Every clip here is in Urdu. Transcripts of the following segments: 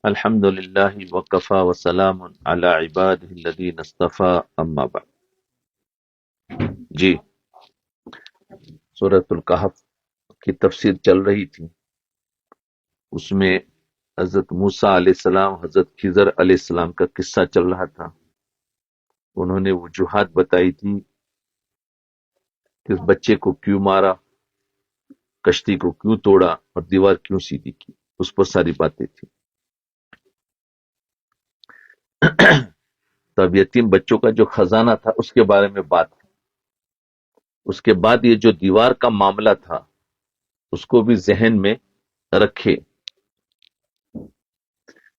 الحمد للہ وکفا وسلام علی عبادہ الذین اصطفى اما بعد. جی، سورۃ الکہف کی تفسیر چل رہی تھی. اس میں حضرت موسیٰ علیہ السلام حضرت خضر علیہ السلام کا قصہ چل رہا تھا. انہوں نے وجوہات بتائی تھی کہ اس بچے کو کیوں مارا، کشتی کو کیوں توڑا اور دیوار کیوں سیدھی کی. اس پر ساری باتیں تھیں. تو اب یتیم بچوں کا جو خزانہ تھا اس کے بارے میں بات ہے. اس کے بعد یہ جو دیوار کا معاملہ تھا اس کو بھی ذہن میں رکھے.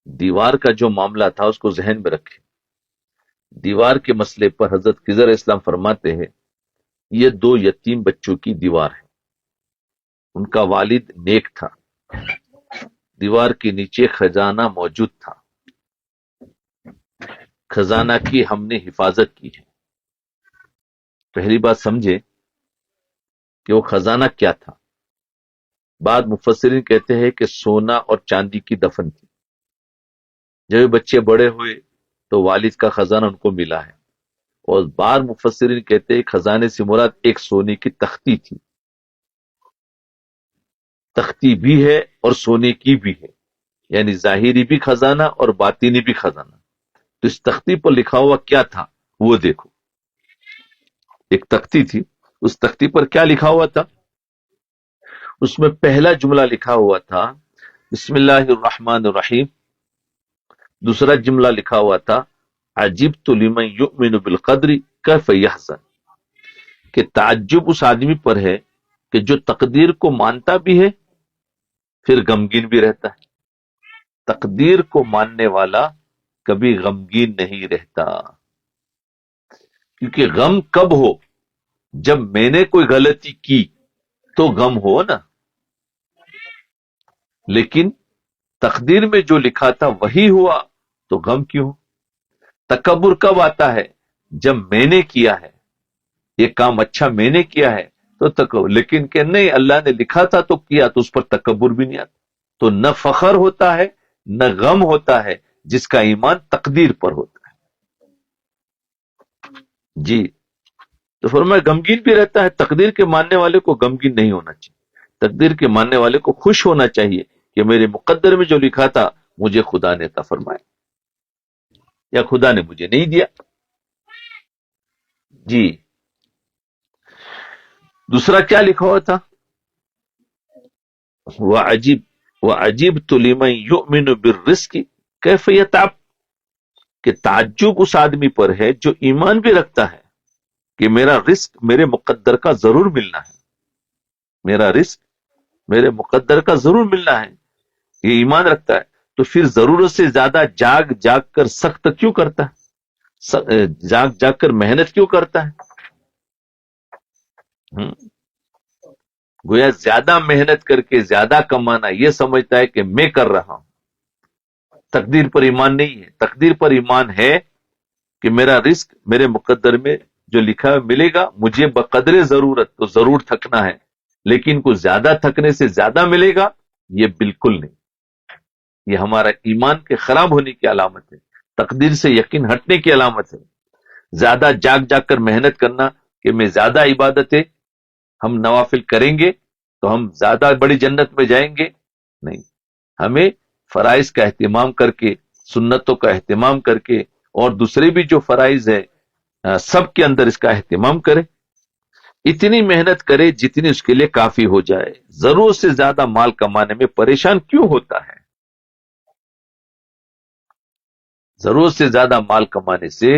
دیوار کا جو معاملہ تھا اس کو ذہن میں رکھے. دیوار کے مسئلے پر حضرت خضر علیہ السلام فرماتے ہیں یہ دو یتیم بچوں کی دیوار ہے. ان کا والد نیک تھا. دیوار کے نیچے خزانہ موجود تھا. خزانہ کی ہم نے حفاظت کی ہے. پہلی بات سمجھے کہ وہ خزانہ کیا تھا. بعض مفسرین کہتے ہیں کہ سونا اور چاندی کی دفن تھی. جب یہ بچے بڑے ہوئے تو والد کا خزانہ ان کو ملا ہے. اور بعض مفسرین کہتے ہیں خزانے سے مراد ایک سونے کی تختی تھی. تختی بھی ہے اور سونے کی بھی ہے، یعنی ظاہری بھی خزانہ اور باطینی بھی خزانہ. تو اس تختی پر لکھا ہوا کیا تھا وہ دیکھو. ایک تختی تھی، اس تختی پر کیا لکھا ہوا تھا؟ اس میں پہلا جملہ لکھا ہوا تھا بسم اللہ الرحمن الرحیم. دوسرا جملہ لکھا ہوا تھا عجبت لمن یؤمن بالقدر کیف یحزن، کہ تعجب اس آدمی پر ہے کہ جو تقدیر کو مانتا بھی ہے پھر غمگین بھی رہتا ہے. تقدیر کو ماننے والا کبھی غمگین نہیں رہتا، کیونکہ غم کب ہو؟ جب میں نے کوئی غلطی کی تو غم ہو نا. لیکن تقدیر میں جو لکھا تھا وہی ہوا تو غم کیوں؟ تکبر کب آتا ہے؟ جب میں نے کیا ہے، یہ کام اچھا میں نے کیا ہے تو تکبر. لیکن کہ نہیں اللہ نے لکھا تھا تو کیا، تو اس پر تکبر بھی نہیں آتا. تو نہ فخر ہوتا ہے نہ غم ہوتا ہے جس کا ایمان تقدیر پر ہوتا ہے. جی، تو فرمایا غمگین بھی رہتا ہے. تقدیر کے ماننے والے کو غمگین نہیں ہونا چاہیے. تقدیر کے ماننے والے کو خوش ہونا چاہیے کہ میرے مقدر میں جو لکھا تھا مجھے خدا نے عطا فرمایا یا خدا نے مجھے نہیں دیا. جی، دوسرا کیا لکھا ہوا تھا؟ وَعَجِبْتُ لِمَن يُؤْمِنُ بِالرِّزْقِ كَيْفَ يَتَعَبُّ، کہ تعجب اس آدمی پر ہے جو ایمان بھی رکھتا ہے کہ میرا رزق میرے مقدر کا ضرور ملنا ہے. میرا رزق میرے مقدر کا ضرور ملنا ہے، یہ ایمان رکھتا ہے. تو پھر ضرورت سے زیادہ جاگ جاگ کر سخت کیوں کرتا ہے؟ جاگ جاگ کر محنت کیوں کرتا ہے؟ گویا زیادہ محنت کر کے زیادہ کمانا یہ سمجھتا ہے کہ میں کر رہا ہوں. تقدیر پر ایمان نہیں ہے. تقدیر پر ایمان ہے کہ میرا رزق میرے مقدر میں جو لکھا ہے ملے گا. مجھے بقدر ضرورت تو ضرور تھکنا ہے، لیکن کچھ زیادہ تھکنے سے زیادہ ملے گا یہ بالکل نہیں. یہ ہمارا ایمان کے خراب ہونے کی علامت ہے، تقدیر سے یقین ہٹنے کی علامت ہے. زیادہ جاگ جاگ کر محنت کرنا کہ میں زیادہ عبادتیں ہم نوافل کریں گے تو ہم زیادہ بڑی جنت میں جائیں گے. نہیں، ہمیں فرائض کا اہتمام کر کے، سنتوں کا اہتمام کر کے، اور دوسرے بھی جو فرائض ہے سب کے اندر اس کا اہتمام کرے. اتنی محنت کرے جتنی اس کے لیے کافی ہو جائے. ضرورت سے زیادہ مال کمانے میں پریشان کیوں ہوتا ہے؟ ضرورت سے زیادہ مال کمانے سے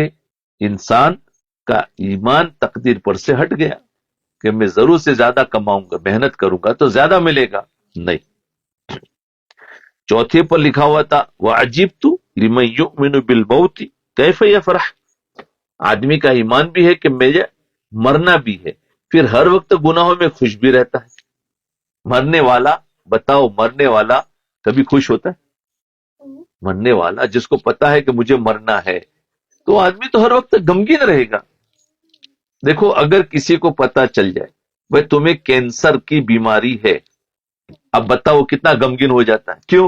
انسان کا ایمان تقدیر پر سے ہٹ گیا کہ میں ضرورت سے زیادہ کماؤں گا، محنت کروں گا تو زیادہ ملے گا. نہیں. چوتھے پر لکھا ہوا تھا وَعَجِبْتُ لِمَن يُؤْمِنُ بِالْمَوْتِ كَيْفَ يَفْرَحُ، آدمی کا ایمان بھی ہے کہ مجھے مرنا بھی ہے، پھر ہر وقت گناہوں میں خوش بھی رہتا ہے. مرنے والا، بتاؤ مرنے والا کبھی خوش ہوتا ہے؟ مرنے والا جس کو پتا ہے کہ مجھے مرنا ہے تو آدمی تو ہر وقت غمگین رہے گا. دیکھو اگر کسی کو پتا چل جائے بھائی تمہیں کینسر کی بیماری ہے، اب بتاؤ کتنا غمگین ہو جاتا ہے. کیوں؟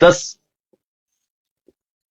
10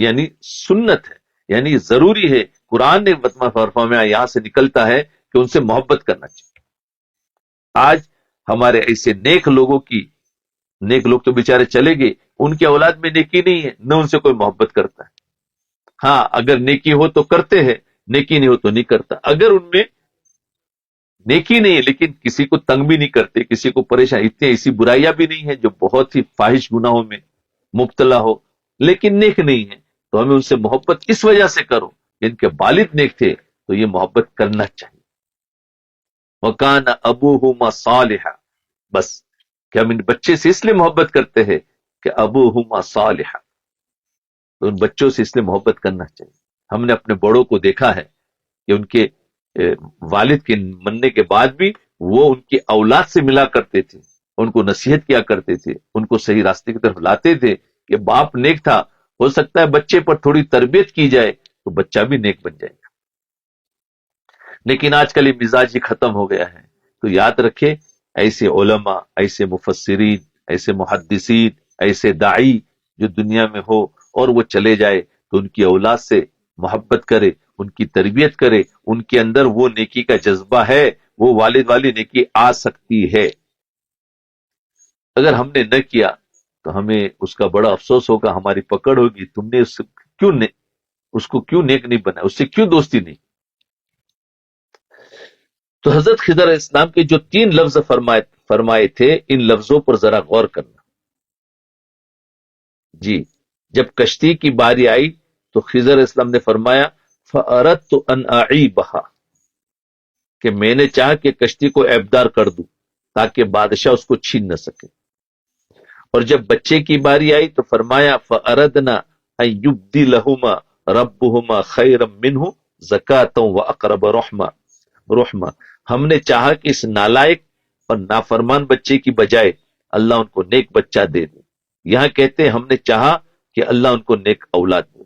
یعنی سنت ہے، یعنی ضروری ہے. قرآن نے فرمایا، یہاں سے نکلتا ہے کہ ان سے محبت کرنا چاہیے. آج ہمارے ایسے نیک لوگ تو بیچارے چلے گئے، ان کی اولاد میں نیکی نہیں ہے، نہ ان سے کوئی محبت کرتا ہے. ہاں اگر نیکی ہو تو کرتے ہیں، نیکی نہیں ہو تو نہیں کرتا. اگر ان میں نیکی نہیں ہے لیکن کسی کو تنگ بھی نہیں کرتے، کسی کو پریشان، اتنی ایسی برائیاں بھی نہیں ہے جو بہت ہی فاحش گناہوں میں مبتلا ہو لیکن نیک نہیں ہے، تو ہمیں ان سے محبت اس وجہ سے کرو کہ ان کے والد نیک تھے، تو یہ محبت کرنا چاہیے. وَكَانَ أَبُوهُمَا صَالِحًا، بس کہ ہم ان بچے سے اس لیے محبت کرتے ہیں کہ ابوہما صالحا، تو ان بچوں سے اس لیے محبت کرنا چاہیے. ہم نے اپنے بڑوں کو دیکھا ہے کہ ان کے والد کے مننے کے بعد بھی وہ ان کی اولاد سے ملا کرتے تھے، ان کو نصیحت کیا کرتے تھے، ان کو صحیح راستے کی طرف لاتے تھے کہ باپ نیک تھا، ہو سکتا ہے بچے پر تھوڑی تربیت کی جائے تو بچہ بھی نیک بن جائے گا. لیکن آج کل یہ مزاج ہی ختم ہو گیا ہے. تو یاد رکھے، ایسے علماء، ایسے مفسرین، ایسے محدثین، ایسے داعی جو دنیا میں ہو اور وہ چلے جائے تو ان کی اولاد سے محبت کرے، ان کی تربیت کرے. ان کے اندر وہ نیکی کا جذبہ ہے، وہ والد والی نیکی آ سکتی ہے. اگر ہم نے نہ کیا تو ہمیں اس کا بڑا افسوس ہوگا، ہماری پکڑ ہوگی، تم نے اس کو کیوں نیک نہیں بنا، اس سے کیوں دوستی نہیں. تو حضرت خضر علیہ السلام کے جو 3 لفظ فرمائے تھے، ان لفظوں پر ذرا غور کرنا. جی، جب کشتی کی باری آئی تو خضر علیہ السلام نے فرمایا فَأَرَدْتُ أَنْ أَعِيبَهَا، کہ میں نے چاہا کہ کشتی کو عیبدار کر دوں تاکہ بادشاہ اس کو چھین نہ سکے. اور جب بچے کی باری آئی تو فرمایا فَأَرَدْنَا أَن يُبْدِلَهُمَا رَبُّهُمَا خَيْرًا مِّنْهُ زَكَاةً وَأَقْرَبَ رحمہ. ہم نے چاہا کہ اس نالائق اور نافرمان بچے کی بجائے اللہ ان کو نیک بچہ دے دے. یہاں کہتے ہیں ہم نے چاہا کہ اللہ ان کو نیک اولاد دے.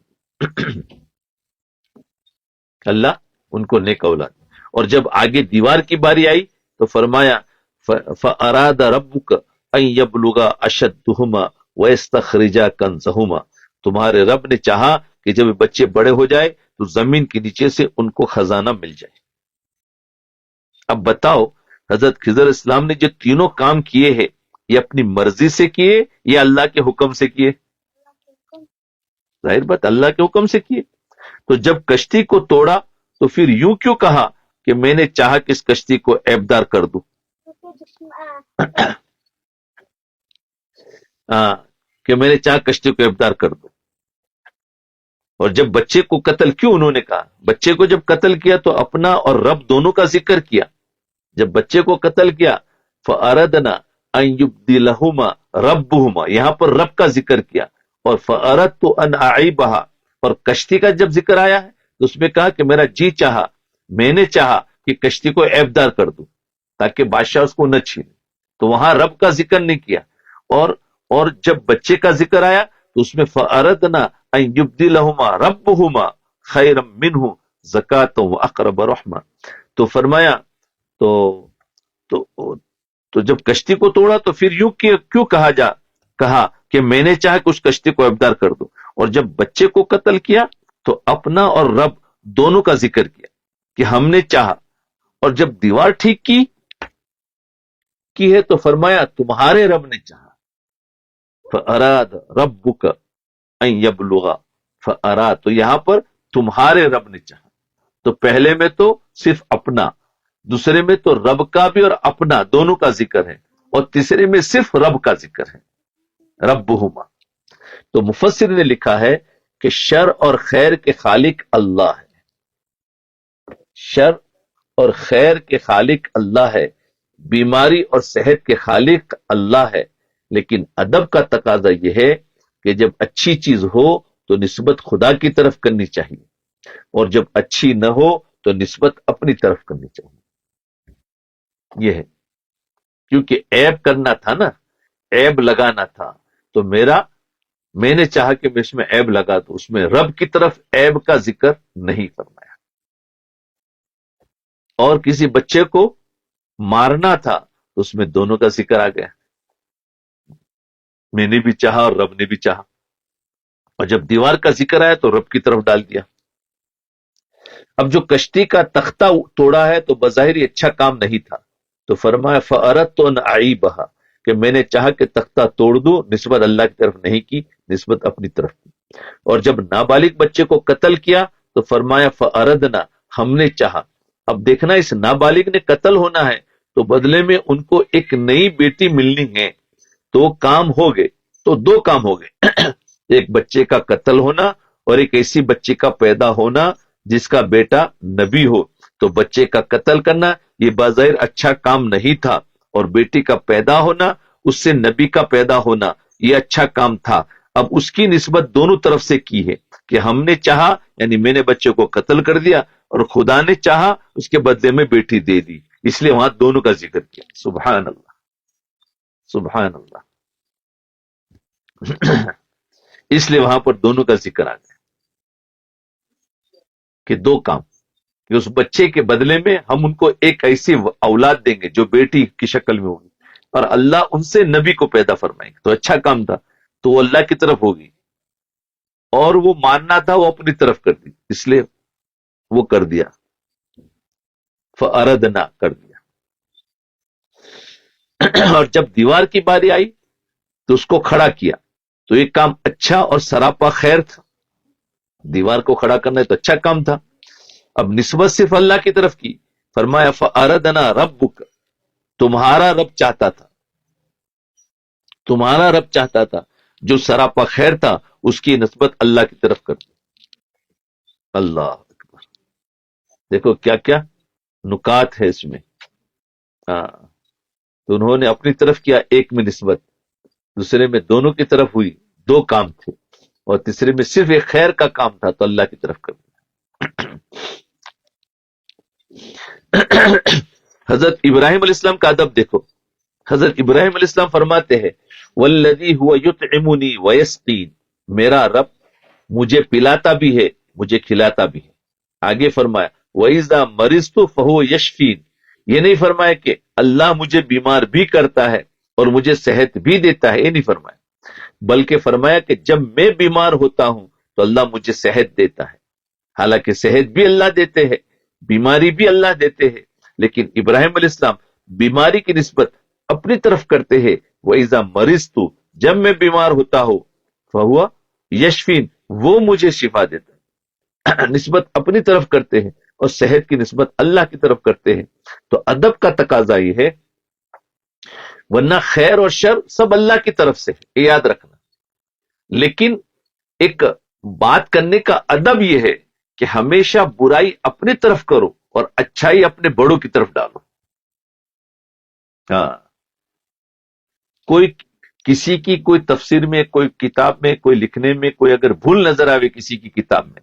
اللہ ان کو نیک اولاد دے. اور جب آگے دیوار کی باری آئی تو فرمایا فَأَرَادَ رَبُّكَ أَن يَبْلُغَ أَشَدُّهُمَا وَيَسْتَخْرِجَا كَنزَهُمَا، تمہارے رب نے چاہا کہ جب بچے بڑے ہو جائے تو زمین کے نیچے سے ان کو خزانہ مل جائے. اب بتاؤ، حضرت خضر اسلام نے جو تینوں کام کیے ہیں یہ اپنی مرضی سے کیے یا اللہ کے حکم سے کیے؟ ظاہر بات اللہ کے حکم سے کیے. تو جب کشتی کو توڑا تو پھر یوں کیوں کہا کہ میں نے چاہا کہ اس کشتی کو عیبدار کر دوں؟ کہ میں نے چاہا کشتی کو عیبدار کر دوں. اور جب بچے کو قتل کیوں انہوں نے کہا؟ بچے کو جب قتل کیا تو اپنا اور رب دونوں کا ذکر کیا. جب بچے کو قتل کیا فَأَرَدْنَا أَن يُبْدِلَهُمَا رَبُّهُمَا، یہاں پر رب کا ذکر کیا. اور فَأَرَدْتُ أَنْ أَعِيبَهَا، اور کشتی کا جب ذکر آیا ہے تو اس میں کہا کہ میرا جی چاہا، میں نے چاہا کہ کشتی کو عیبدار کر دوں تاکہ بادشاہ اس کو نہ چھینے. تو وہاں رب کا ذکر نہیں کیا. اور جب بچے کا ذکر آیا تو اس میں فَأَرَدْنَا أَن يُبْدِلَهُمَا رَبُّهُمَا خَيْرًا مِّنْهُ زَكَاةً وَأَقْرَبَ رَحْمًا. تو فرمایا تو تو تو جب کشتی کو توڑا تو پھر یوں کیوں کہا کہ میں نے چاہا کہ اس کشتی کو عیبدار کر دو. اور جب بچے کو قتل کیا تو اپنا اور رب دونوں کا ذکر کیا کہ ہم نے چاہا. اور جب دیوار ٹھیک کی ہے تو فرمایا تمہارے رب نے چاہا. فَأَرَادَ رَبُّكَ أَن يَبْلُغَ، فَأَرَاد، تو یہاں پر تمہارے رب نے چاہا. تو پہلے میں تو صرف اپنا، دوسرے میں تو رب کا بھی اور اپنا دونوں کا ذکر ہے، اور تیسرے میں صرف رب کا ذکر ہے، ربہما. تو مفسر نے لکھا ہے کہ شر اور خیر کے خالق اللہ ہے، شر اور خیر کے خالق اللہ ہے، بیماری اور صحت کے خالق اللہ ہے. لیکن ادب کا تقاضا یہ ہے کہ جب اچھی چیز ہو تو نسبت خدا کی طرف کرنی چاہیے، اور جب اچھی نہ ہو تو نسبت اپنی طرف کرنی چاہیے. یہ ہے، کیونکہ عیب کرنا تھا نا، عیب لگانا تھا. تو میں نے چاہا کہ میں اس میں عیب لگا دوں، اس میں رب کی طرف عیب کا ذکر نہیں فرمایا. اور کسی بچے کو مارنا تھا تو اس میں دونوں کا ذکر آ گیا، میں نے بھی چاہا اور رب نے بھی چاہا. اور جب دیوار کا ذکر آیا تو رب کی طرف ڈال دیا. اب جو کشتی کا تختہ توڑا ہے تو بظاہر یہ اچھا کام نہیں تھا، تو فرمایا فَأَرَدْتُ أَنْ أَعِيبَهَا، کہ میں نے چاہا کہ تختہ توڑ دوں، نسبت اللہ کی طرف نہیں کی، نسبت اپنی طرف کی. اور جب نابالغ بچے کو قتل کیا تو فرمایا فَأَرَدْنَا، ہم نے چاہا. اب دیکھنا اس نابالغ نے قتل ہونا ہے تو بدلے میں ان کو ایک نئی بیٹی ملنی ہے، تو کام ہو گئے. تو دو کام ہو گئے ایک بچے کا قتل ہونا اور ایک ایسی بچے کا پیدا ہونا جس کا بیٹا نبی ہو. تو بچے کا قتل کرنا یہ بظاہر اچھا کام نہیں تھا، اور بیٹی کا پیدا ہونا، اس سے نبی کا پیدا ہونا، یہ اچھا کام تھا. اب اس کی نسبت دونوں طرف سے کی ہے کہ ہم نے چاہا، یعنی میں نے بچے کو قتل کر دیا، اور خدا نے چاہا اس کے بدلے میں بیٹی دے دی، اس لیے وہاں دونوں کا ذکر کیا. سبحان اللہ، سبحان اللہ. اس لیے وہاں پر دونوں کا ذکر آ گیا کہ دو کام، کہ اس بچے کے بدلے میں ہم ان کو ایک ایسی اولاد دیں گے جو بیٹی کی شکل میں ہوگی، اور اللہ ان سے نبی کو پیدا فرمائیں گے. تو اچھا کام تھا، تو وہ اللہ کی طرف ہوگی، اور وہ ماننا تھا وہ اپنی طرف کر دی، اس لیے وہ کر دیا، فَأَرَدْنَا کر دیا. اور جب دیوار کی باری آئی تو اس کو کھڑا کیا، تو ایک کام اچھا اور سراپا خیر تھا. دیوار کو کھڑا کرنا تو اچھا کام تھا. اب نسبت صرف اللہ کی طرف کی، فرمایا فَأَرَدْنَا رَبُّكَ، تمہارا رب چاہتا تھا، تمہارا رب چاہتا تھا، جو سراپا خیر تھا اس کی نسبت اللہ کی طرف کر دی. اللہ اکبر. دیکھو کیا کیا نکات ہے اس میں. ہاں، تو انہوں نے اپنی طرف کیا ایک میں نسبت، دوسرے میں دونوں کی طرف ہوئی، دو کام تھے، اور تیسرے میں صرف ایک خیر کا کام تھا تو اللہ کی طرف کر دیا. حضرت ابراہیم علیہ السلام کا ادب دیکھو. حضرت ابراہیم علیہ السلام فرماتے ہیں والذی هو یطعمنی ویسقین، میرا رب مجھے پلاتا بھی ہے مجھے کھلاتا بھی ہے. آگے فرمایا وَإِذَا مَرِضْتُ فَهُوَ يَشْفِينِ، یہ نہیں فرمایا کہ اللہ مجھے بیمار بھی کرتا ہے اور مجھے صحت بھی دیتا ہے، یہ نہیں فرمایا، بلکہ فرمایا کہ جب میں بیمار ہوتا ہوں تو اللہ مجھے صحت دیتا ہے. حالانکہ صحت بھی اللہ دیتے ہیں، بیماری بھی اللہ دیتے ہیں، لیکن ابراہیم علیہ السلام بیماری کی نسبت اپنی طرف کرتے ہیں. وَإِذَا مَرِضْتُ، جب میں بیمار ہوتا ہوں، فَهُوَ يَشْفِينِ، وہ مجھے شفا دیتا ہے. نسبت اپنی طرف کرتے ہیں اور صحت کی نسبت اللہ کی طرف کرتے ہیں. تو ادب کا تقاضا یہ ہے، ورنہ خیر اور شر سب اللہ کی طرف سے ہے، یہ یاد رکھنا. لیکن ایک بات کرنے کا ادب یہ ہے کہ ہمیشہ برائی اپنی طرف کرو اور اچھائی اپنے بڑوں کی طرف ڈالو. ہاں، کوئی کسی کی کوئی تفسیر میں، کوئی کتاب میں، کوئی لکھنے میں کوئی اگر بھول نظر آوے کسی کی کتاب میں،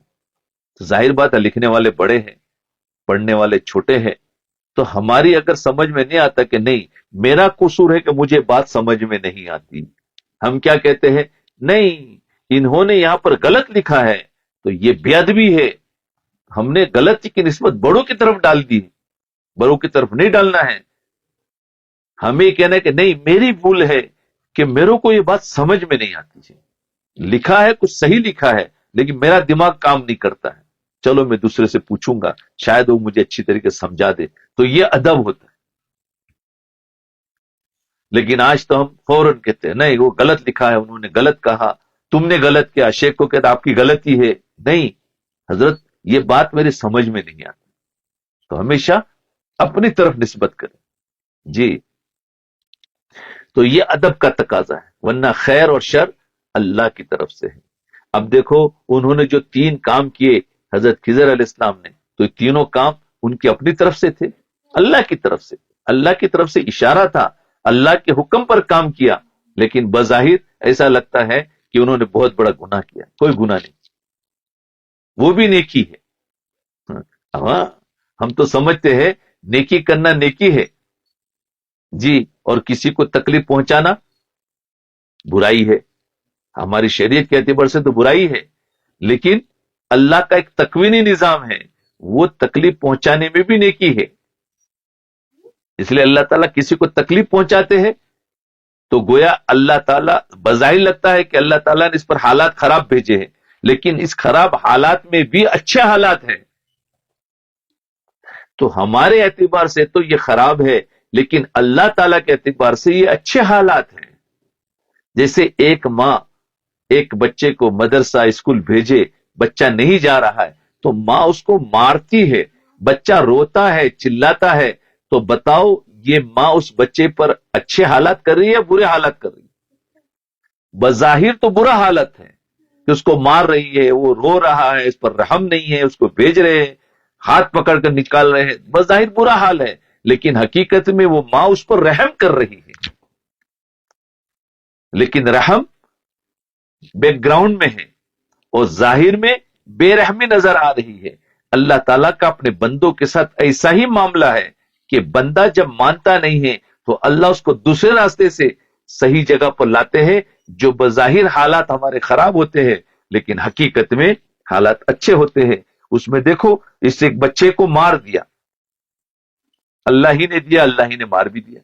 تو ظاہر بات ہے لکھنے والے بڑے ہیں، پڑھنے والے چھوٹے ہیں. تو ہماری اگر سمجھ میں نہیں آتا کہ نہیں میرا قصور ہے کہ مجھے بات سمجھ میں نہیں آتی، ہم کیا کہتے ہیں، نہیں انہوں نے یہاں پر غلط لکھا ہے تو یہ بے ادبی ہے، ہم نے غلطی کی نسبت بڑوں کی طرف ڈال دی. بڑوں کی طرف نہیں ڈالنا ہے، ہمیں کہنا ہے کہ نہیں میری بھول ہے کہ میرے کو یہ بات سمجھ میں نہیں آتی ہے، لکھا ہے کچھ صحیح لکھا ہے لیکن میرا دماغ کام نہیں کرتا ہے، چلو میں دوسرے سے پوچھوں گا شاید وہ مجھے اچھی طریقے سے سمجھا دے. تو یہ ادب ہوتا ہے. لیکن آج تو ہم فوراً کہتے ہیں نہیں وہ غلط لکھا ہے، انہوں نے غلط کہا، تم نے غلط کیا، شیخ کو کہتا آپ کی غلطی ہے. نہیں حضرت یہ بات میری سمجھ میں نہیں آتی. تو ہمیشہ اپنی طرف نسبت کریں. جی، تو یہ ادب کا تقاضا ہے، ورنہ خیر اور شر اللہ کی طرف سے ہے. اب دیکھو انہوں نے جو تین کام کیے حضرت خضر علیہ السلام نے، تو تینوں کام ان کی اپنی طرف سے تھے، اللہ کی طرف سے، اللہ کی طرف سے اشارہ تھا، اللہ کے حکم پر کام کیا. لیکن بظاہر ایسا لگتا ہے کہ انہوں نے بہت بڑا گناہ کیا. کوئی گناہ نہیں، وہ بھی نیکی ہے. ہاں، ہم تو سمجھتے ہیں نیکی کرنا نیکی ہے جی، اور کسی کو تکلیف پہنچانا برائی ہے. ہماری شریعت کے اعتبار سے تو برائی ہے، لیکن اللہ کا ایک تکوینی نظام ہے، وہ تکلیف پہنچانے میں بھی نیکی ہے. اس لیے اللہ تعالیٰ کسی کو تکلیف پہنچاتے ہیں تو گویا اللہ تعالیٰ بظاہر لگتا ہے کہ اللہ تعالیٰ نے اس پر حالات خراب بھیجے ہیں، لیکن اس خراب حالات میں بھی اچھے حالات ہیں. تو ہمارے اعتبار سے تو یہ خراب ہے، لیکن اللہ تعالیٰ کے اعتبار سے یہ اچھے حالات ہیں. جیسے ایک ماں ایک بچے کو مدرسہ اسکول بھیجے، بچہ نہیں جا رہا ہے تو ماں اس کو مارتی ہے، بچہ روتا ہے چلاتا ہے، تو بتاؤ یہ ماں اس بچے پر اچھے حالات کر رہی ہے یا برے حالات کر رہی ہے؟ بظاہر تو برا حالت ہے کہ اس کو مار رہی ہے، وہ رو رہا ہے، اس پر رحم نہیں ہے، اس کو بھیج رہے ہیں، ہاتھ پکڑ کر نکال رہے ہیں، بظاہر برا حال ہے، لیکن حقیقت میں وہ ماں اس پر رحم کر رہی ہے. لیکن رحم بیک گراؤنڈ میں ہے اور ظاہر میں بے رحمی نظر آ رہی ہے. اللہ تعالیٰ کا اپنے بندوں کے ساتھ ایسا ہی معاملہ ہے کہ بندہ جب مانتا نہیں ہے تو اللہ اس کو دوسرے راستے سے صحیح جگہ پر لاتے ہیں، جو بظاہر حالات ہمارے خراب ہوتے ہیں لیکن حقیقت میں حالات اچھے ہوتے ہیں. اس میں دیکھو، اس ایک بچے کو مار دیا، اللہ ہی نے دیا، اللہ ہی نے مار بھی دیا،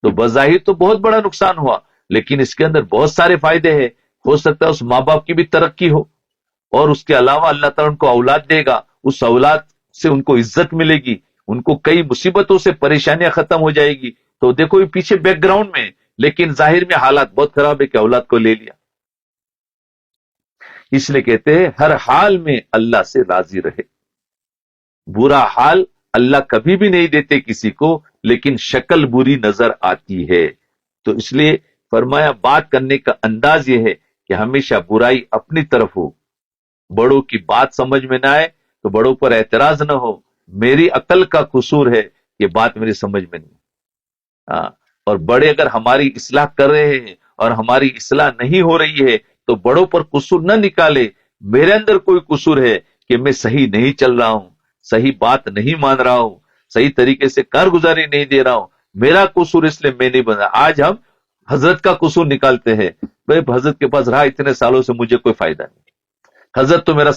تو بظاہر تو بہت بڑا نقصان ہوا، لیکن اس کے اندر بہت سارے فائدے ہیں. ہو سکتا ہے اس ماں باپ کی بھی ترقی ہو، اور اس کے علاوہ اللہ تعالیٰ ان کو اولاد دے گا، اس اولاد سے ان کو عزت ملے گی، ان کو کئی مصیبتوں سے پریشانیاں ختم ہو جائے گی. تو دیکھو یہ پیچھے بیک گراؤنڈ میں، لیکن ظاہر میں حالات بہت خراب ہے کہ اولاد کو لے لیا. اس لیے کہتے ہیں ہر حال میں اللہ سے راضی رہے. برا حال اللہ کبھی بھی نہیں دیتے کسی کو، لیکن شکل بری نظر آتی ہے. تو اس لیے فرمایا بات کرنے کا انداز یہ ہے کہ ہمیشہ برائی اپنی طرف ہو. بڑوں کی بات سمجھ میں نہ آئے تو بڑوں پر اعتراض نہ ہو، میری عقل کا قصور ہے، یہ بات میری سمجھ میں نہیں. اور بڑے اگر ہماری اصلاح کر رہے ہیں اور ہماری اصلاح نہیں ہو رہی ہے تو بڑوں پر قصور نہ نکالے. میرے اندر کوئی قصور ہے کہ میں صحیح نہیں چل رہا ہوں، صحیح بات نہیں مان رہا ہوں، صحیح طریقے سے کارگزاری نہیں دے رہا ہوں، میرا قصور اس لیے میں نہیں بنا. آج ہم حضرت کا قصور نکالتے ہیں، بھائی حضرت کے پاس رہا اتنے سالوں سے مجھے کوئی فائدہ نہیں، حضرت تو میرا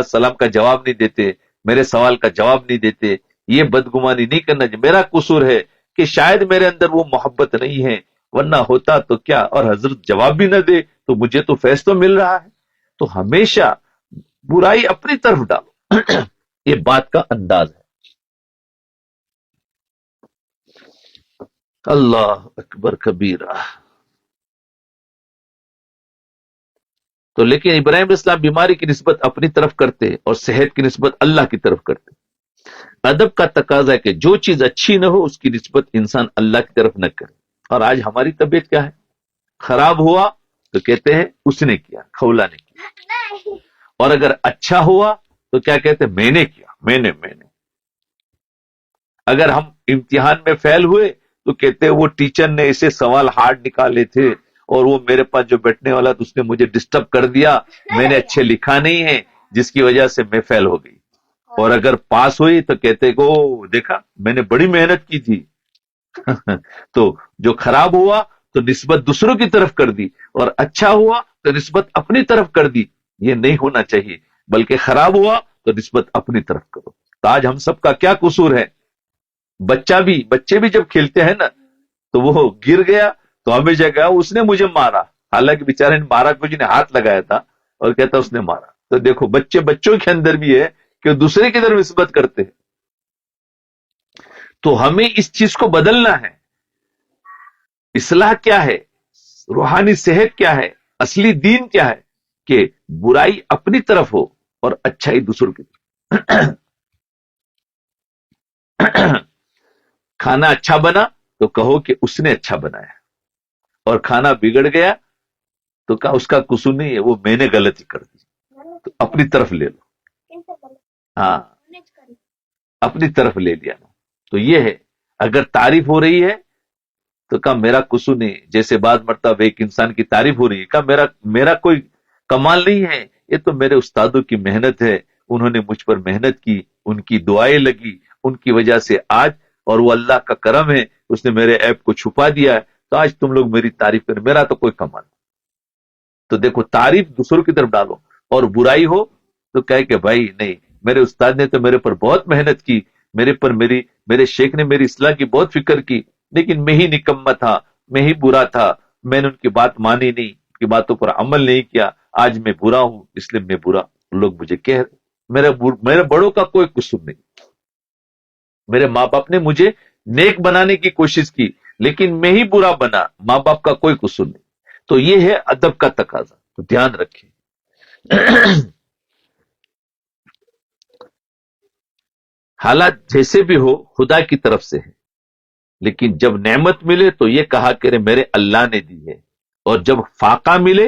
سلام کا جواب نہیں دیتے، میرے سوال کا جواب نہیں دیتے. یہ بدگمانی نہیں کرنا چاہیے. میرا قصور ہے کہ شاید میرے اندر وہ محبت نہیں ہے، ورنہ ہوتا تو کیا، اور حضرت جواب بھی نہ دے تو مجھے تو فیض تو مل رہا ہے. تو ہمیشہ برائی اپنی طرف ڈالو. یہ بات کا انداز ہے. اللہ اکبر کبیرہ. تو لیکن ابراہیم علیہ السلام بیماری کی نسبت اپنی طرف کرتے اور صحت کی نسبت اللہ کی طرف کرتے. ادب کا تقاضا ہے کہ جو چیز اچھی نہ ہو اس کی نسبت انسان اللہ کی طرف نہ کرے. اور آج ہماری طبیعت کیا ہے؟ خراب ہوا تو کہتے ہیں اس نے کیا، خولا نے کیا. اور اگر اچھا ہوا تو کیا کہتے ہیں؟ میں نے کیا، میں نے. اگر ہم امتحان میں فیل ہوئے تو کہتے ہیں وہ ٹیچر نے ایسے سوال ہارڈ نکالے تھے اور وہ میرے پاس جو بیٹھنے والا تھا اس نے مجھے ڈسٹرب کر دیا، میں نے اچھے لکھا نہیں ہے جس کی وجہ سے میں فیل ہو گئی. اور اگر پاس ہوئی تو کہتے کہ دیکھا میں نے بڑی محنت کی تھی. تو جو خراب ہوا تو نسبت دوسروں کی طرف کر دی، اور اچھا ہوا تو نسبت اپنی طرف کر دی. یہ نہیں ہونا چاہیے، بلکہ خراب ہوا تو نسبت اپنی طرف کرو. تو آج ہم سب کا کیا قصور ہے؟ بچے بھی جب کھیلتے ہیں نا تو وہ گر گیا تو ہمیشہ کہا اس نے مجھے مارا، حالانکہ بیچارے نے مارا کچھ نے، ہاتھ لگایا تھا اور کہتا اس نے مارا. تو دیکھو بچوں کے اندر بھی ہے کہ دوسرے کی طرف نسبت کرتے ہیں. تو ہمیں اس چیز کو بدلنا ہے. اصلاح کیا ہے؟ روحانی صحت کیا ہے؟ اصلی دین کیا ہے؟ کہ برائی اپنی طرف ہو اور اچھائی دوسروں کی طرف. کھانا اچھا بنا تو کہو کہ اس نے اچھا بنایا، اور کھانا بگڑ گیا تو کہا اس کا قصور نہیں ہے، وہ میں نے غلطی کر دی. تو اپنی طرف لے لو. ہاں، اپنی طرف لے لیا. تو یہ ہے، اگر تعریف ہو رہی ہے تو کہا میرا قصور نہیں. جیسے بعض مرتبہ ایک انسان کی تعریف ہو رہی ہے، کہا میرا کوئی کمال نہیں ہے، یہ تو میرے استادوں کی محنت ہے، انہوں نے مجھ پر محنت کی، ان کی دعائیں لگی، ان کی وجہ سے آج، اور وہ اللہ کا کرم ہے اس نے میرے عیب کو چھپا دیا ہے، تو آج تم لوگ میری تعریف کریں، میرا تو کوئی کمال نہیں. تو دیکھو تعریف دوسروں کی طرف ڈالو، اور برائی ہو تو کہے کہ بھائی نہیں، میرے استاد نے تو میرے پر بہت محنت کی، میرے شیخ نے میری اصلاح کی بہت فکر کی، لیکن میں ہی نکمہ تھا، میں ہی برا تھا، میں نے ان کی بات مانی نہیں، ان کی باتوں پر عمل نہیں کیا، آج میں برا ہوں، اس لیے میں برا، لوگ مجھے کہہ رہے، میرے بڑوں کا کوئی قصور نہیں، میرے ماں باپ نے مجھے نیک بنانے کی کوشش کی لیکن میں ہی برا بنا، ماں باپ کا کوئی قصور نہیں۔ تو یہ ہے ادب کا تقاضا، تو دھیان رکھیں۔ حالات جیسے بھی ہو خدا کی طرف سے ہے، لیکن جب نعمت ملے تو یہ کہا کہ میرے اللہ نے دی ہے، اور جب فاقہ ملے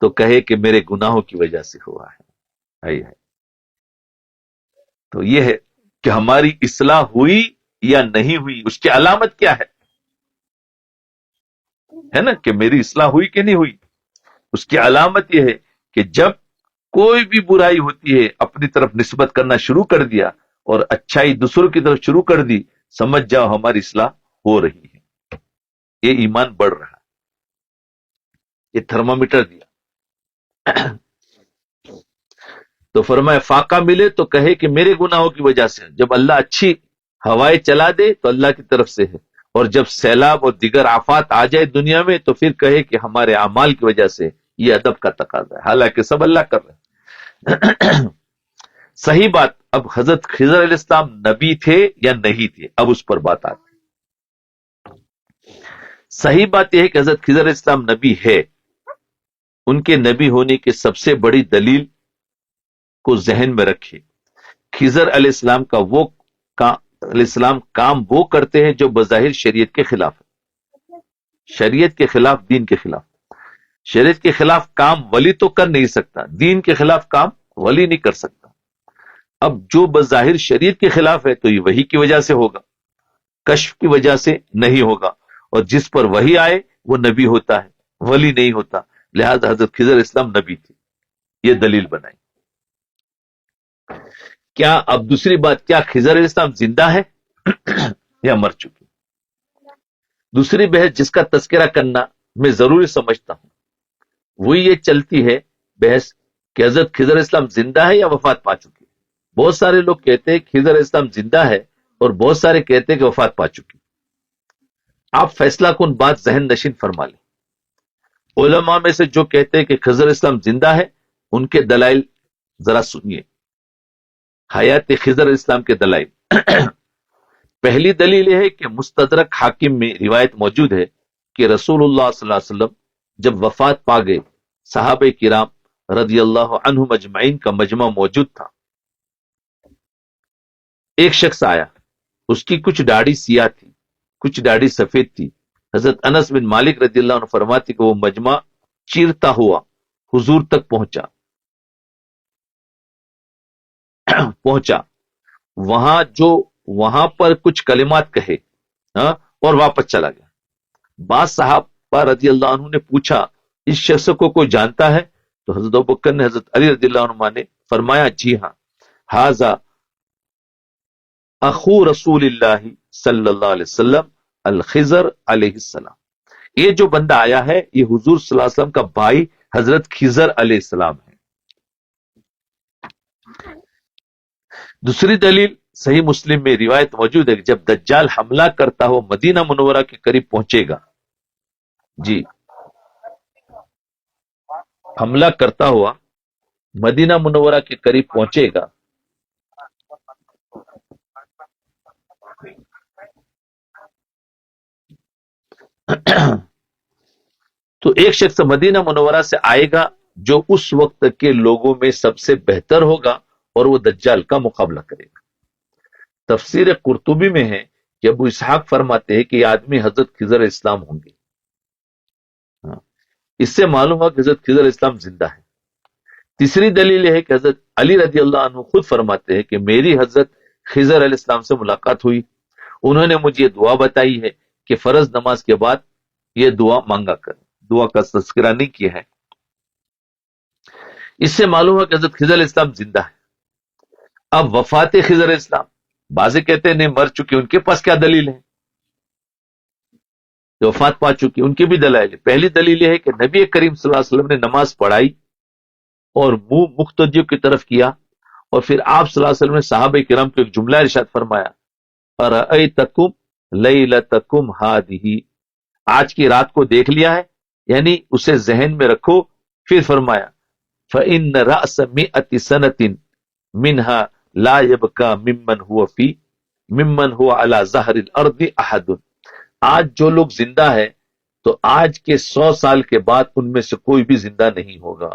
تو کہے کہ میرے گناہوں کی وجہ سے ہوا ہے۔ ہائے ہائے۔ تو یہ ہے کہ ہماری اصلاح ہوئی یا نہیں ہوئی، اس کی علامت کیا ہے نا، کہ میری اصلاح ہوئی کہ نہیں ہوئی۔ اس کی علامت یہ ہے کہ جب کوئی بھی برائی ہوتی ہے اپنی طرف نسبت کرنا شروع کر دیا اور اچھائی دوسروں کی طرف شروع کر دی، سمجھ جاؤ ہماری اصلاح ہو رہی ہے، یہ ایمان بڑھ رہا ہے، یہ تھرمامیٹر دیا۔ تو فرمایا فاقہ ملے تو کہے کہ میرے گناہوں کی وجہ سے، جب اللہ اچھی ہوائیں چلا دے تو اللہ کی طرف سے ہے، اور جب سیلاب اور دیگر آفات آ جائے دنیا میں تو پھر کہے کہ ہمارے اعمال کی وجہ سے، یہ ادب کا تقاضا ہے، حالانکہ سب اللہ کر رہے ہیں۔ صحیح بات، اب حضرت خضر علیہ السلام نبی تھے یا نہیں تھے، اب اس پر بات آتی ہے۔ صحیح بات یہ ہے کہ حضرت خضر علیہ السلام نبی ہے، ان کے نبی ہونے کی سب سے بڑی دلیل کو ذہن میں رکھے۔ خضر علیہ السلام کا علیہ السلام کام وہ کرتے ہیں جو بظاہر شریعت کے خلاف ہے، شریعت کے خلاف، دین کے خلاف۔ شریعت کے خلاف کام ولی تو کر نہیں سکتا، دین کے خلاف کام ولی نہیں کر سکتا۔ اب جو بظاہر شریعت کے خلاف ہے تو یہ وحی کی وجہ سے ہوگا، کشف کی وجہ سے نہیں ہوگا، اور جس پر وحی آئے وہ نبی ہوتا ہے، ولی نہیں ہوتا، لہذا حضرت خضر علیہ السلام نبی تھے، یہ دلیل بنائی۔ کیا اب دوسری بات، کیا خضر علیہ السلام زندہ ہے یا مر چکے؟ دوسری بحث جس کا تذکرہ کرنا میں ضروری سمجھتا ہوں وہ یہ چلتی ہے بحث کہ حضرت خضر علیہ السلام زندہ ہے یا وفات پا چکے۔ بہت سارے لوگ کہتے ہیں خضر علیہ السلام زندہ ہے، اور بہت سارے کہتے ہیں کہ وفات پا چکی۔ آپ فیصلہ کن بات ذہن نشین فرما لیں۔ علماء میں سے جو کہتے ہیں کہ خضر علیہ السلام زندہ ہے، ان کے دلائل ذرا سنیے، حیات خضر علیہ السلام کے دلائل۔ پہلی دلیل یہ ہے کہ مستدرک حاکم میں روایت موجود ہے کہ رسول اللہ صلی اللہ علیہ وسلم جب وفات پا گئے، صحابہ کرام رضی اللہ عنہم اجمعین کا مجمع موجود تھا۔ ایک شخص آیا، اس کی کچھ داڑھی سیاہ تھی، کچھ داڑھی سفید تھی۔ حضرت انس بن مالک رضی اللہ عنہ فرماتے کہ وہ مجمع چیرتا ہوا حضور تک پہنچا، وہاں پر کچھ کلمات کہے، اور واپس چلا گیا۔ بعض صحابہ رضی اللہ عنہ نے پوچھا اس شخص کو کوئی جانتا ہے؟ تو حضرت ابوبکر نے حضرت علی رضی اللہ عنہ نے فرمایا جی ہاں، ھذا اخو رسول اللہ صلی اللہ علیہ وسلم الخضر علیہ السلام، یہ جو بندہ آیا ہے یہ حضور صلی اللہ علیہ وسلم کا بھائی حضرت خضر علیہ السلام ہے۔ دوسری دلیل صحیح مسلم میں روایت موجود ہے کہ جب دجال حملہ کرتا ہو مدینہ منورہ کے قریب پہنچے گا، جی حملہ کرتا ہوا مدینہ منورہ کے قریب پہنچے گا، تو ایک شخص مدینہ منورہ سے آئے گا جو اس وقت کے لوگوں میں سب سے بہتر ہوگا، اور وہ دجال کا مقابلہ کرے گا۔ تفسیر قرطبی میں ہے کہ ابو اسحاق فرماتے ہیں کہ یہ آدمی حضرت خضر علیہ السلام ہوں گے۔ اس سے معلوم ہوا کہ حضرت خضر علیہ السلام زندہ ہے۔ تیسری دلیل یہ ہے کہ حضرت علی رضی اللہ عنہ خود فرماتے ہیں کہ میری حضرت خضر علیہ السلام سے ملاقات ہوئی، انہوں نے مجھے یہ دعا بتائی ہے کہ فرض نماز کے بعد یہ دعا مانگا کریں، دعا کا تذکرہ نہیں کیا ہے۔ اس سے معلوم ہوا کہ حضرت خضر علیہ السلام زندہ ہے۔ اب وفات خضر علیہ السلام، بعضے کہتے ہیں نہیں مر چکے، ان کے پاس کیا دلیل ہے؟ جو وفات پا چکی ان کی بھی دلائل ہے۔ پہلی دلیل یہ ہے کہ نبی کریم صلی اللہ علیہ وسلم نے نماز پڑھائی اور منہ مقتدیوں کی طرف کیا، اور پھر آپ صلی اللہ علیہ وسلم نے صحابہ کرام کو ایک جملہ ارشاد فرمایا، ارأیتکم لیلتکم ہادہ، آج کی رات کو دیکھ لیا ہے، یعنی اسے ذہن میں رکھو۔ پھر فرمایا فَإِنَّ رَأْسَ مِئَةِ سَنَةٍ مِنْهَا لَا يَبْقَى ممن هو علی ظہر الارض احد۔ آج جو لوگ زندہ ہے تو آج کے 100 سال کے بعد ان میں سے کوئی بھی زندہ نہیں ہوگا۔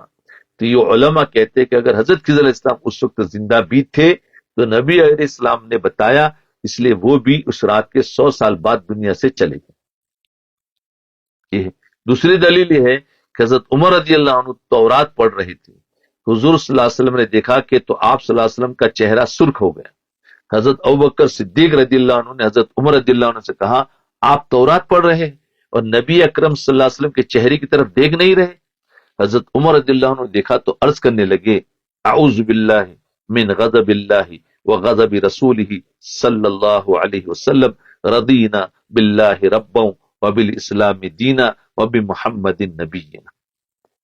تو یہ علماء کہتے ہیں کہ اگر حضرت خضر علیہ السلام اس وقت زندہ بھی تھے تو نبی علیہ السلام نے بتایا، اس لیے وہ بھی اس رات کے 100 سال بعد دنیا سے چلے گئے۔ یہ ہے۔ دوسری دلیل یہ ہے کہ حضرت عمر رضی اللہ عنہ تورات پڑھ رہے تھے، حضور صلی اللہ علیہ وسلم نے دیکھا کہ تو آپ صلی اللہ علیہ وسلم کا چہرہ سرخ ہو گیا۔ حضرت ابوبکر صدیق رضی اللہ عنہ نے حضرت عمر رضی اللہ عنہ سے کہا آپ تورات پڑھ رہے ہیں اور نبی اکرم صلی اللہ علیہ وسلم کے چہرے کی طرف دیکھ نہیں رہے۔ حضرت عمر رضی اللہ عنہ نے دیکھا تو عرض کرنے لگے اعوذ باللہ من غضب اللہ وغضب رسولہ صلی اللہ علیہ وسلم، رضینا باللہ ربا وبالاسلام دینا وبمحمد نبینا۔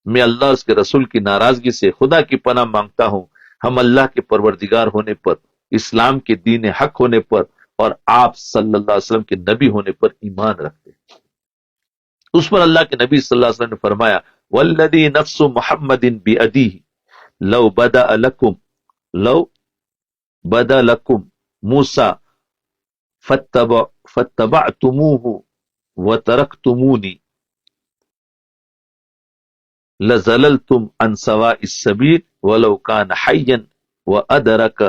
میں اللہ اس کے رسول کی ناراضگی سے خدا کی پناہ مانگتا ہوں، ہم اللہ کے پروردگار ہونے پر، اسلام کے دین حق ہونے پر اور آپ صلی اللہ علیہ وسلم کے نبی ہونے پر ایمان رکھتے ہیں۔ اس پر اللہ کے نبی صلی اللہ علیہ وسلم نے فرمایا والذی نفس محمد بیدیہ لو بدا لکم موسیٰ فاتبعتموہ وترکتمونی لزللتم عن سواء السبیل ولو کان حیا وادرک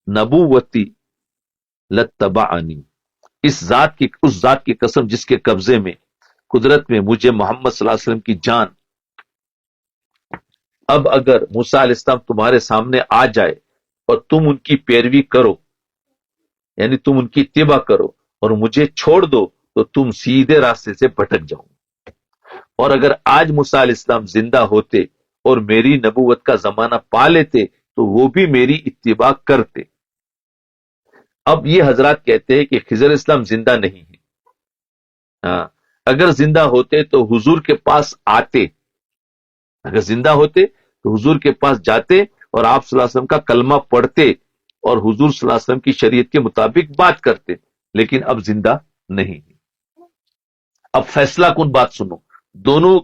نبوتی لتبعنی۔ اس ذات کی قسم جس کے قبضے میں قدرت میں مجھے محمد صلی اللہ علیہ وسلم کی جان، اب اگر موسیٰ علیہ السلام تمہارے سامنے آ جائے اور تم ان کی پیروی کرو، یعنی تم ان کی اتباع کرو اور مجھے چھوڑ دو تو تم سیدھے راستے سے بھٹک جاؤ۔ اور اگر آج موسیٰ علیہ السلام زندہ ہوتے اور میری نبوت کا زمانہ پا لیتے تو وہ بھی میری اتباع کرتے۔ اب یہ حضرات کہتے ہیں کہ خضر اسلام زندہ نہیں ہے، ہاں اگر زندہ ہوتے تو حضور کے پاس آتے، اگر زندہ ہوتے تو حضور کے پاس جاتے اور آپ صلی اللہ علیہ وسلم کا کلمہ پڑھتے اور حضور صلی اللہ علیہ وسلم کی شریعت کے مطابق بات کرتے، لیکن اب زندہ نہیں ہے۔ اب فیصلہ کن بات سنو، دونوں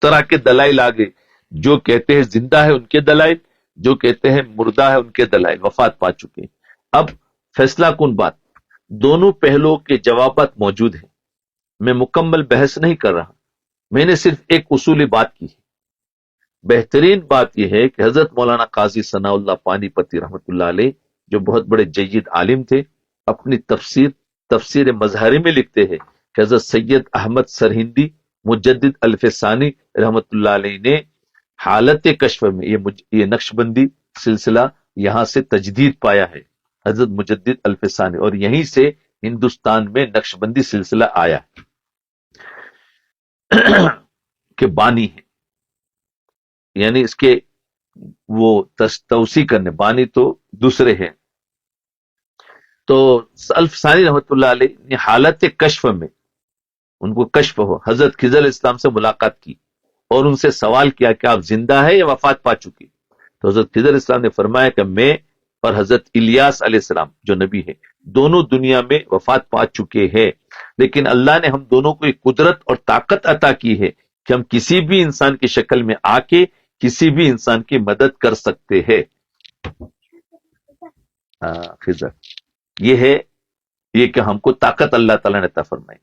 طرح کے دلائل آگے، جو کہتے ہیں زندہ ہے ان کے دلائل، جو کہتے ہیں مردہ ہے ان کے دلائل، وفات پا چکے۔ اب فیصلہ کن بات، دونوں پہلوؤں کے جوابات موجود ہیں، میں مکمل بحث نہیں کر رہا، میں نے صرف ایک اصولی بات کی ہے۔ بہترین بات یہ ہے کہ حضرت مولانا قاضی ثناء اللہ پانی پتی رحمۃ اللہ علیہ جو بہت بڑے جید عالم تھے، اپنی تفسیر مظہری میں لکھتے ہیں کہ حضرت سید احمد سرہندی مجدد الف ثانی رحمۃ اللہ علیہ نے حالت کشف میں یہ نقش بندی سلسلہ یہاں سے تجدید پایا ہے، حضرت مجدد الف ثانی، اور یہیں سے ہندوستان میں نقش بندی سلسلہ آیا ہے کہ بانی ہے، یعنی اس کے وہ توسیع کرنے، بانی تو دوسرے ہیں۔ تو الف ثانی رحمۃ اللہ علیہ نے حالت کشف میں، ان کو کشف ہو، حضرت خضر علیہ السلام سے ملاقات کی اور ان سے سوال کیا کہ آپ زندہ ہے یا وفات پا چکے؟ تو حضرت خضر علیہ السلام نے فرمایا کہ میں اور حضرت الیاس علیہ السلام جو نبی ہے دونوں دنیا میں وفات پا چکے ہیں، لیکن اللہ نے ہم دونوں کو ایک قدرت اور طاقت عطا کی ہے کہ ہم کسی بھی انسان کی شکل میں آ کے کسی بھی انسان کی مدد کر سکتے ہیں۔ خضر یہ ہے، یہ کہ ہم کو طاقت اللہ تعالیٰ نے عطا فرمائی۔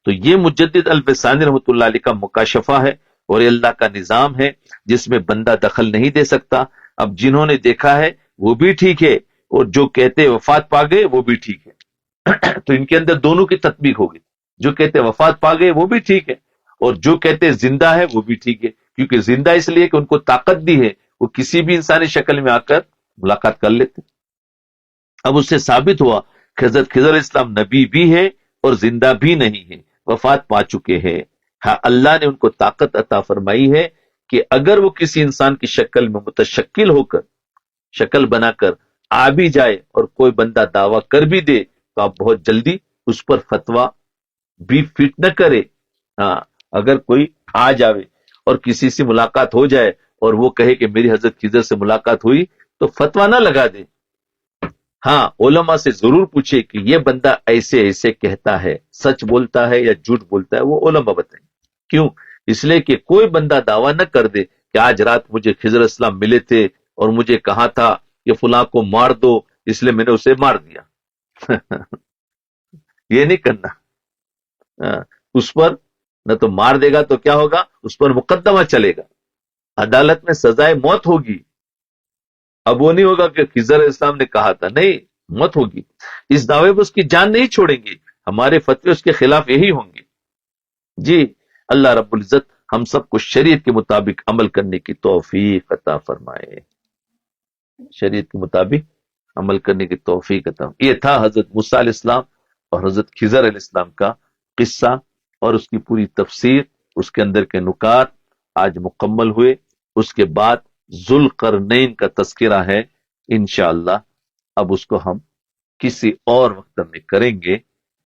تو یہ مجدد الف ثانی رحمۃ اللہ علیہ کا مکاشفہ ہے اور یہ اللہ کا نظام ہے جس میں بندہ دخل نہیں دے سکتا۔ اب جنہوں نے دیکھا ہے وہ بھی ٹھیک ہے اور جو کہتے وفات پا گئے وہ بھی ٹھیک ہے، تو ان کے اندر دونوں کی تطبیق ہوگی، جو کہتے وفات پا گئے وہ بھی ٹھیک ہے اور جو کہتے زندہ ہے وہ بھی ٹھیک ہے، کیونکہ زندہ اس لیے کہ ان کو طاقت دی ہے، وہ کسی بھی انسانی شکل میں آ کر ملاقات کر لیتے۔ اب اس سے ثابت ہوا کہ حضرت خضر علیہ السلام نبی بھی ہے اور زندہ بھی نہیں ہے، وفات پا چکے ہیں۔ ہاں اللہ نے ان کو طاقت عطا فرمائی ہے کہ اگر وہ کسی انسان کی شکل میں متشکل ہو کر، شکل بنا کر آ بھی جائے اور کوئی بندہ دعویٰ کر بھی دے تو آپ بہت جلدی اس پر فتویٰ بھی فٹ نہ کرے۔ ہاں اگر کوئی آ جاوے اور کسی سے ملاقات ہو جائے اور وہ کہے کہ میری حضرت خضر سے ملاقات ہوئی تو فتویٰ نہ لگا دے، ہاں علماء سے ضرور پوچھے کہ یہ بندہ ایسے ایسے کہتا ہے، سچ بولتا ہے یا جھوٹ بولتا ہے، وہ علماء بتائیں۔ کیوں؟ اس لیے کہ کوئی بندہ دعویٰ نہ کر دے کہ آج رات مجھے خضر اسلام ملے تھے اور مجھے کہا تھا کہ فلاں کو مار دو، اس لیے میں نے اسے مار دیا۔ یہ نہیں کرنا۔ اس پر نہ تو مار دے گا تو کیا ہوگا، اس پر مقدمہ چلے گا، عدالت میں سزائے موت ہوگی۔ اب وہ نہیں ہوگا کہ خضر علیہ السلام نے کہا تھا، نہیں، موت ہوگی۔ اس دعوے پہ اس کی جان نہیں چھوڑیں گے، ہمارے فتوے اس کے خلاف یہی ہوں گے۔ جی، اللہ رب العزت ہم سب کو شریعت کے مطابق عمل کرنے کی توفیق عطا فرمائے، شریعت کے مطابق عمل کرنے کی توفیق عطا۔ یہ تھا حضرت موسیٰ علیہ السلام اور حضرت خضر علیہ السلام کا قصہ اور اس کی پوری تفسیر، اس کے اندر کے نکات آج مکمل ہوئے۔ اس کے بعد ذوالقرنین کا تذکرہ ہے انشاءاللہ، اب اس کو ہم کسی اور وقت میں کریں گے۔